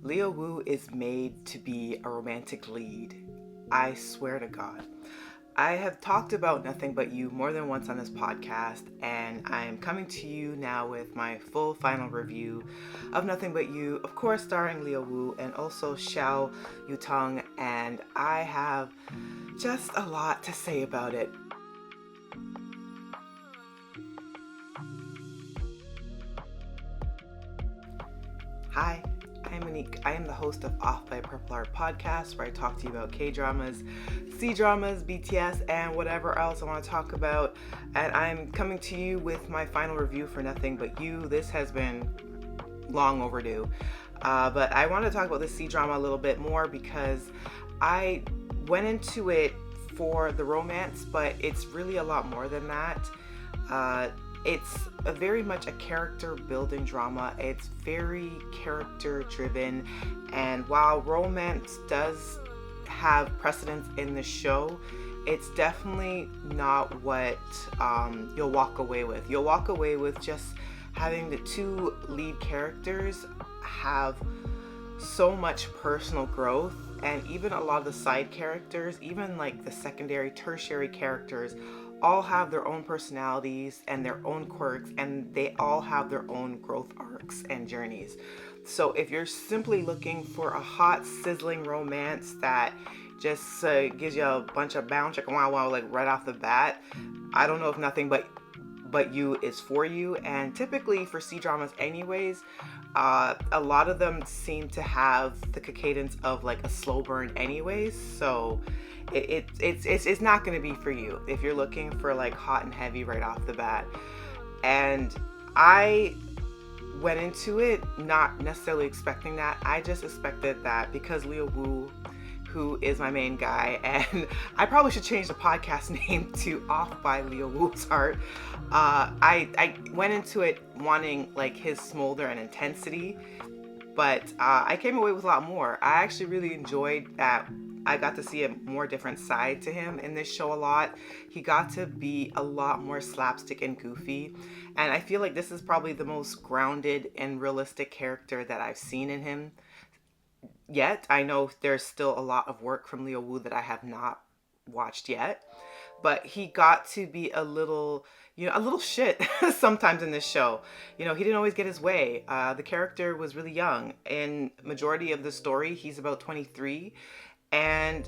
Leo Wu is made to be a romantic lead. I swear to God. I have talked about Nothing But You more than once on this podcast, and I am coming to you now with my full final review of Nothing But You, of course starring Leo Wu and also Zhou, Yutong, and I have just a lot to say about it. Hi, I'm Monique. I am the host of Off by Purple Heart podcast, where I talk to you about K-dramas, C-dramas, BTS, and whatever else I want to talk about. And I'm coming to you with my final review for Nothing But You. This has been long overdue. But I want to talk about the C-drama a little bit more because I went into it for the romance, but it's really a lot more than that. It's very much a character building drama. It's very character driven, and while romance does have precedence in the show, it's definitely not what you'll walk away with. You'll walk away with just having the two lead characters have so much personal growth, and even a lot of the side characters, even like the secondary, tertiary characters, all have their own personalities and their own quirks, and they all have their own growth arcs and journeys. So if you're simply looking for a hot, sizzling romance that just gives you a bunch of bounce, like wow, wow, like right off the bat, I don't know if Nothing But You is for you. And typically for C-dramas anyways, a lot of them seem to have the cadence of like a slow burn anyways, so it's not going to be for you if you're looking for like hot and heavy right off the bat. And I went into it not necessarily expecting that. I just expected that because Leo Wu, who is my main guy, and I probably should change the podcast name to Off by Leo Wu's Heart. I went into it wanting like his smolder and intensity, but I came away with a lot more. I actually really enjoyed that I got to see a more different side to him in this show a lot. He got to be a lot more slapstick and goofy, and I feel like this is probably the most grounded and realistic character that I've seen in him yet. I know there's still a lot of work from Leo Wu that I have not watched yet, but he got to be a little shit sometimes in this show. He didn't always get his way. The character was really young. In majority of the story, he's about 23, and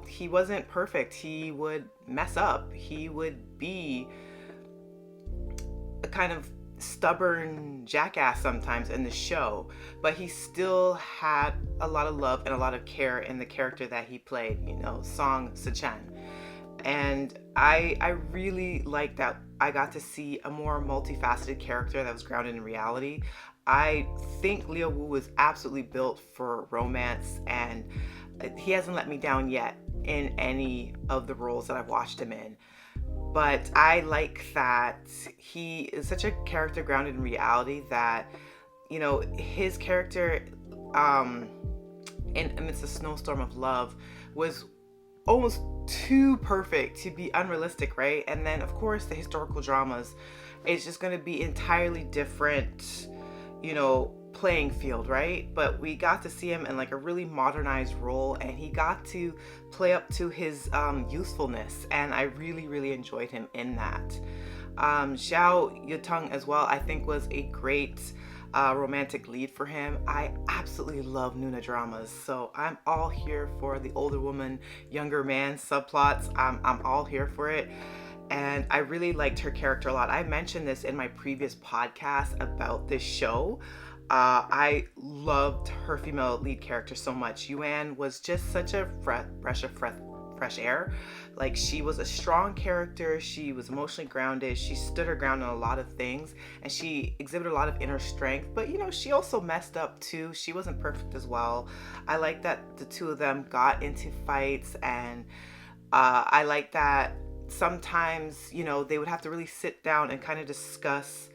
he wasn't perfect. He would mess up. He would be a kind of stubborn jackass sometimes in the show, but he still had a lot of love and a lot of care in the character that he played, Song Sechan. And I really like that I got to see a more multifaceted character that was grounded in reality. I think Leo Wu was absolutely built for romance, and he hasn't let me down yet in any of the roles that I've watched him in. But I like that he is such a character grounded in reality that, his character in Amidst a Snowstorm of Love was almost too perfect to be unrealistic, right? And then, of course, the historical dramas, it's just going to be entirely different, playing field, right? But we got to see him in like a really modernized role, and he got to play up to his youthfulness, and I really, really enjoyed him in that. Zhou Yutong as well, I think, was a great romantic lead for him. I absolutely love Nuna dramas, so I'm all here for the older woman, younger man subplots. I'm all here for it. And I really liked her character a lot. I mentioned this in my previous podcast about this show. I loved her female lead character so much. Yuan was just such a breath of fresh air. Like, she was a strong character. She was emotionally grounded. She stood her ground on a lot of things, and she exhibited a lot of inner strength. But she also messed up too. She wasn't perfect as well. I like that the two of them got into fights, and I like that sometimes they would have to really sit down and kind of discuss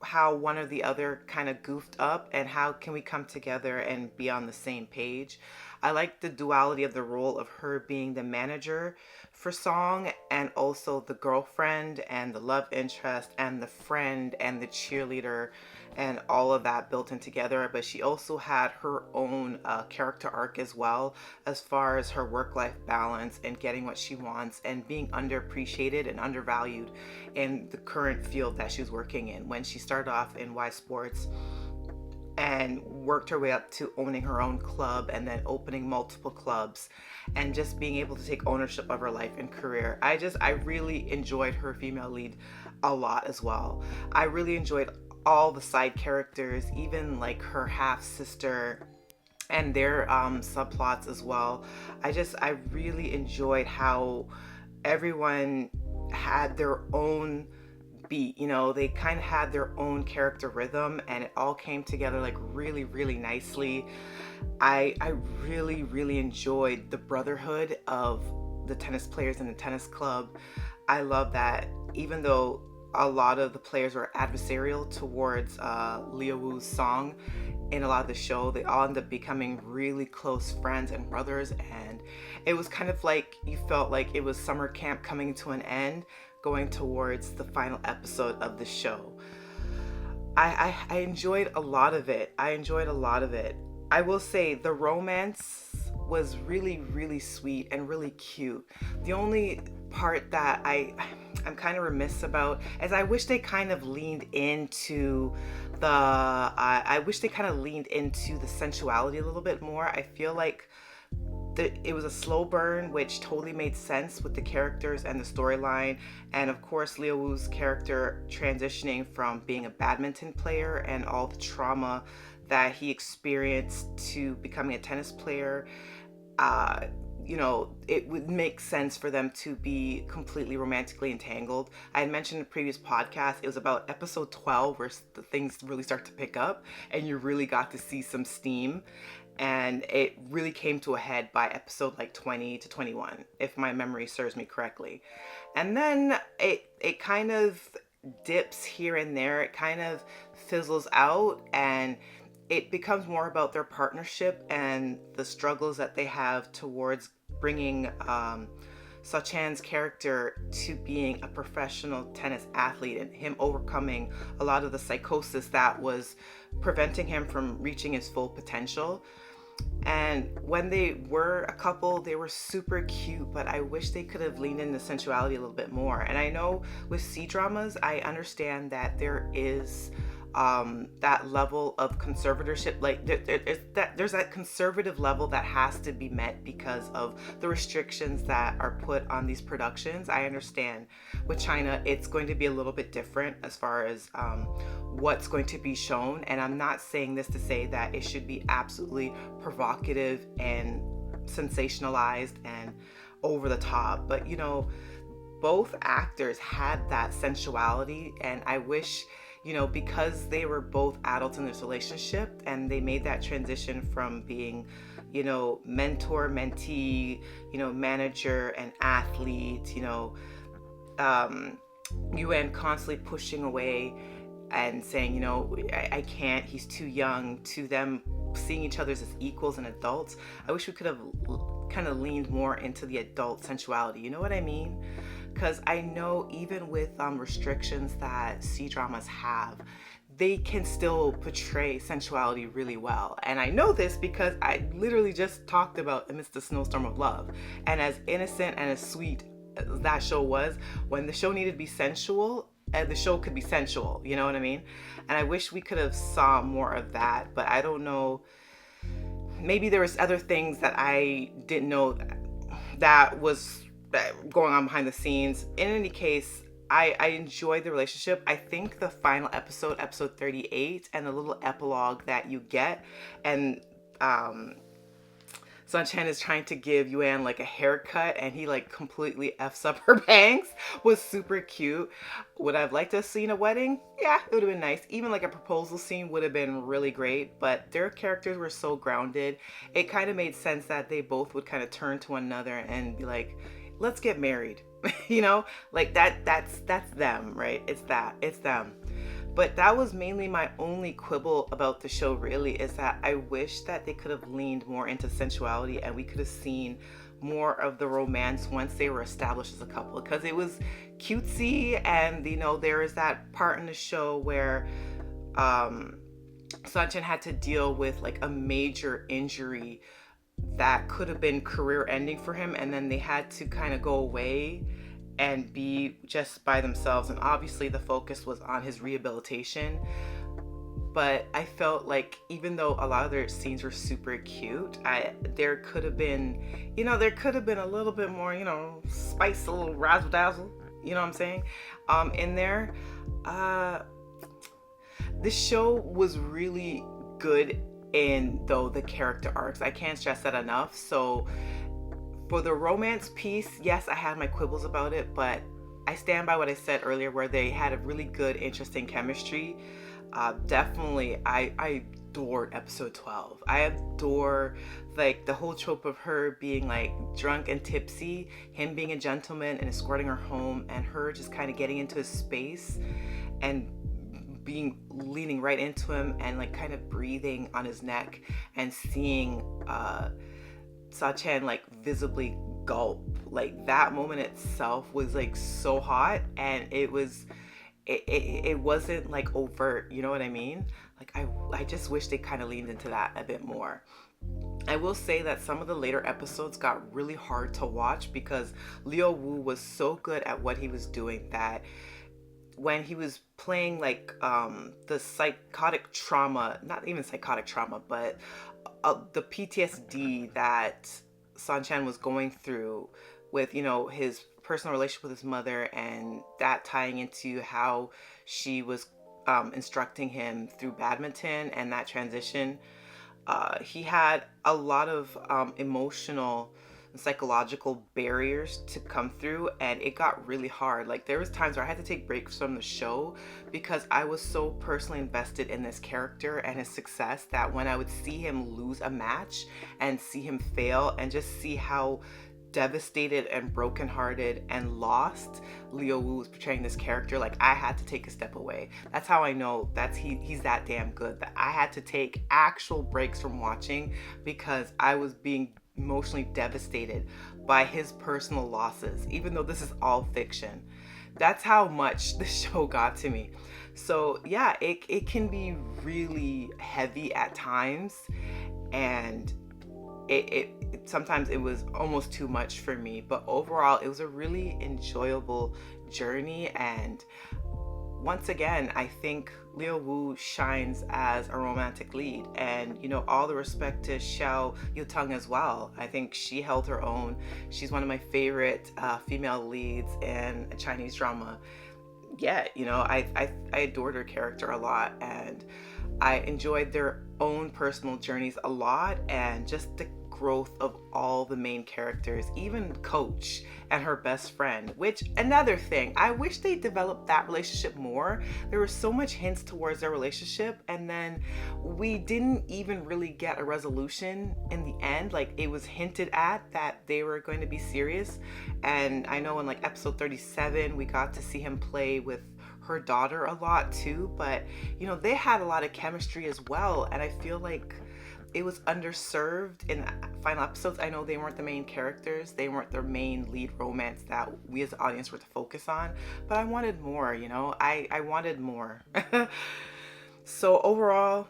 how one or the other kind of goofed up, and how can we come together and be on the same page. I like the duality of the role of her being the manager for Song, and also the girlfriend and the love interest and the friend and the cheerleader and all of that built in together. But she also had her own character arc as well, as far as her work-life balance and getting what she wants and being underappreciated and undervalued in the current field that she's working in. When she started off in Y Sports and worked her way up to owning her own club and then opening multiple clubs and just being able to take ownership of her life and career. I really enjoyed her female lead a lot as well. I really enjoyed all the side characters, even like her half sister and their subplots as well. I really enjoyed how everyone had their own beat. They kind of had their own character rhythm, and it all came together like really, really nicely. I really, really enjoyed the brotherhood of the tennis players in the tennis club. I love that even though a lot of the players were adversarial towards Liu Wu's song in a lot of the show, they all end up becoming really close friends and brothers, and it was kind of like you felt like it was summer camp coming to an end, going towards the final episode of the show. I enjoyed a lot of it. I will say the romance was really, really sweet and really cute. The only part that I'm kind of remiss about is I wish they kind of leaned into the sensuality a little bit more. I feel like it was a slow burn, which totally made sense with the characters and the storyline, and of course Liu Wu's character transitioning from being a badminton player and all the trauma that he experienced to becoming a tennis player. It would make sense for them to be completely romantically entangled. I had mentioned in the previous podcast, it was about episode 12 where the things really start to pick up and you really got to see some steam. And it really came to a head by episode like 20 to 21, if my memory serves me correctly. And then it kind of dips here and there. It kind of fizzles out, and it becomes more about their partnership and the struggles that they have towards bringing Sachan's character to being a professional tennis athlete, and him overcoming a lot of the psychosis that was preventing him from reaching his full potential. And when they were a couple, they were super cute, but I wish they could have leaned into sensuality a little bit more. And I know with C-dramas, I understand that there is that level of conservatorship, like there's that conservative level that has to be met because of the restrictions that are put on these productions. I understand with China it's going to be a little bit different as far as what's going to be shown, and I'm not saying this to say that it should be absolutely provocative and sensationalized and over the top, but both actors had that sensuality, and I wish because they were both adults in this relationship and they made that transition from being, mentor, mentee, manager and athlete, Yuan constantly pushing away and saying, I can't, he's too young, to them seeing each other as equals and adults. I wish we could have kind of leaned more into the adult sensuality. You know what I mean? Because I know even with restrictions that C-dramas have, they can still portray sensuality really well. And I know this because I literally just talked about Amidst the Snowstorm of Love. And as innocent and as sweet as that show was, when the show needed to be sensual, the show could be sensual, you know what I mean? And I wish we could have saw more of that, but I don't know. Maybe there was other things that I didn't know that was going on behind the scenes. In any case, I enjoyed the relationship. I think the final episode 38, and the little epilogue that you get, and Sun Chen is trying to give Yuan like a haircut and he like completely F's up her bangs, was super cute. Would I have liked to have seen a wedding? Yeah, it would have been nice. Even like a proposal scene would have been really great, but their characters were so grounded. It kind of made sense that they both would kind of turn to one another and be like, let's get married. Like that's them, right? It's them. But that was mainly my only quibble about the show, really, is that I wish that they could have leaned more into sensuality and we could have seen more of the romance once they were established as a couple, because it was cutesy. And there is that part in the show where Sanchen had to deal with like a major injury that could have been career ending for him, and then they had to kind of go away and be just by themselves, and obviously the focus was on his rehabilitation. But I felt like even though a lot of their scenes were super cute, there could have been, a little bit more, spice, a little razzle dazzle, you know what I'm saying, in there. This show was really good in, though, the character arcs. I can't stress that enough. So for the romance piece, yes, I had my quibbles about it, but I stand by what I said earlier, where they had a really good, interesting chemistry. Definitely, I adored episode 12. I adore like the whole trope of her being like drunk and tipsy, him being a gentleman and escorting her home, and her just kind of getting into his space and leaning right into him and like kind of breathing on his neck, and seeing Sachin like visibly gulp. Like that moment itself was like so hot, and it wasn't like overt, you know what I mean? Like I just wish they kind of leaned into that a bit more. I will say that some of the later episodes got really hard to watch because Leo Wu was so good at what he was doing that when he was playing like the psychotic trauma, not even psychotic trauma, but the PTSD that Sanchan was going through with, his personal relationship with his mother, and that tying into how she was instructing him through badminton and that transition. He had a lot of emotional and psychological barriers to come through, and it got really hard. Like there was times where I had to take breaks from the show because I was so personally invested in this character and his success, that when I would see him lose a match and see him fail and just see how devastated and brokenhearted and lost Leo Wu was portraying this character, like I had to take a step away. That's how I know he's that damn good, that I had to take actual breaks from watching because I was being emotionally devastated by his personal losses, even though this is all fiction. That's how much the show got to me. So yeah, it can be really heavy at times, and it sometimes it was almost too much for me, but overall it was a really enjoyable journey. And once again, I think Leo Wu shines as a romantic lead, and all the respect to Xiao Yutong as well. I think she held her own. She's one of my favorite female leads in a Chinese drama. Yeah, I adored her character a lot, and I enjoyed their own personal journeys a lot, and just the growth of all the main characters, even Coach and her best friend, which another thing, I wish they developed that relationship more. There were so much hints towards their relationship, and then we didn't even really get a resolution in the end. Like it was hinted at that they were going to be serious, and I know in like episode 37 we got to see him play with her daughter a lot too, but they had a lot of chemistry as well, and I feel like it was underserved in final episodes. I know they weren't the main characters, they weren't the main lead romance that we as the audience were to focus on, but I wanted more, I wanted more. So overall,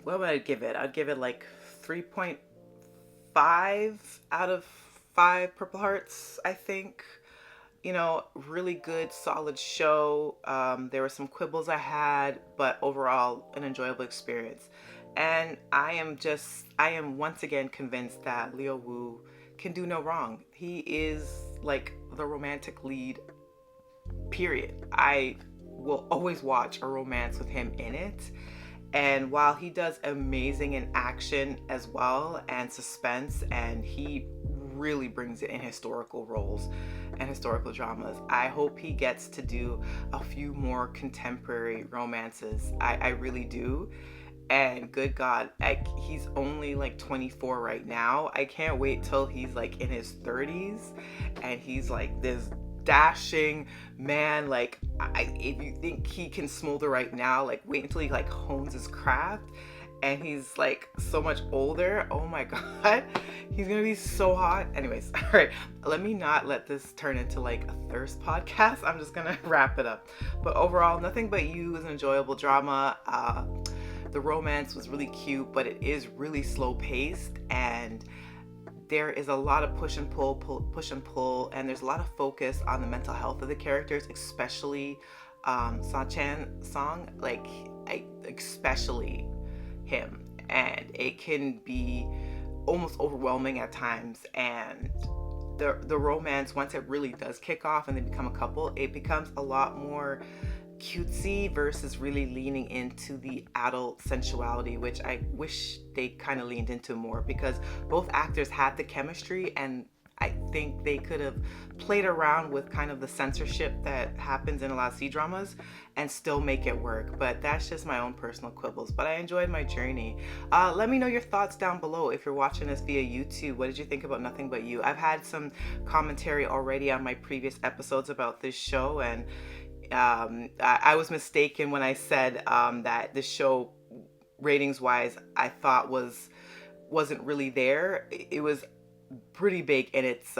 what would I give it? I'd give it like 3.5 out of 5 Purple Hearts, I think. Really good, solid show. There were some quibbles I had, but overall an enjoyable experience. And I am once again convinced that Leo Wu can do no wrong. He is like the romantic lead, period. I will always watch a romance with him in it. And while he does amazing in action as well, and suspense, and he really brings it in historical roles and historical dramas, I hope he gets to do a few more contemporary romances. I really do. And good God, he's only like 24 right now. I can't wait till he's like in his 30s and he's like this dashing man. Like if you think he can smolder right now, like wait until he like hones his craft and he's like so much older. Oh my god, he's gonna be so hot. Anyways, all right, let me not let this turn into like a thirst podcast. I'm just gonna wrap it up. But overall, Nothing But You is an enjoyable drama. The romance was really cute, but it is really slow paced, and there is a lot of push and pull, and there's a lot of focus on the mental health of the characters, especially Song, like especially him, and it can be almost overwhelming at times. And the romance, once it really does kick off and they become a couple, it becomes a lot more cutesy versus really leaning into the adult sensuality, which I wish they kind of leaned into more, because both actors had the chemistry, and I think they could have played around with kind of the censorship that happens in a lot of C-dramas and still make it work. But that's just my own personal quibbles. But I enjoyed my journey. Let me know your thoughts down below if you're watching this via YouTube. What did you think about Nothing But You? I've had some commentary already on my previous episodes about this show, and I was mistaken when I said that the show, ratings wise, I thought wasn't really there. It was pretty big in its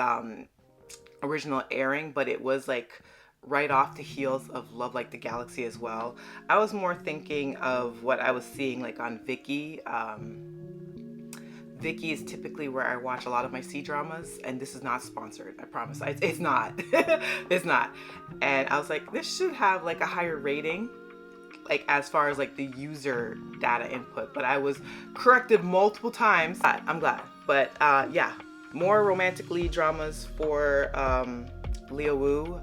original airing, but it was like right off the heels of Love Like the Galaxy as well. I was more thinking of what I was seeing like on Viki. Viki is typically where I watch a lot of my C-dramas, and this is not sponsored, I promise. It's not. It's not. And I was like, this should have like a higher rating, like as far as like the user data input, but I was corrected multiple times. I'm glad. But yeah, more romantic lead dramas for Leo Wu,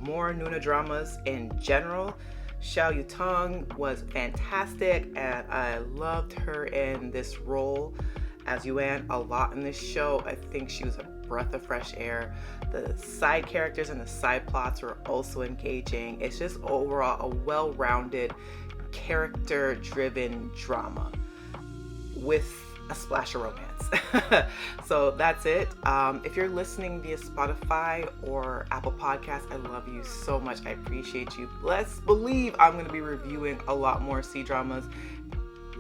more Nuna dramas in general. Zhou Yutong was fantastic, and I loved her in this role as Yuan a lot in this show. I think she was a breath of fresh air. The side characters and the side plots were also engaging. It's just overall a well-rounded, character-driven drama with a splash of romance. So that's it. If you're listening via Spotify or Apple Podcasts, I love you so much. I appreciate you. Let's believe I'm going to be reviewing a lot more C-dramas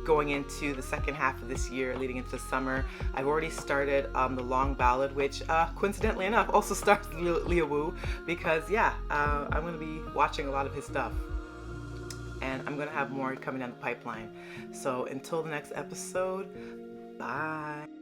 going into the second half of this year, leading into the summer. I've already started The Long Ballad, which coincidentally enough also stars Leo Wu, because yeah, I'm going to be watching a lot of his stuff, and I'm going to have more coming down the pipeline. So until the next episode, bye.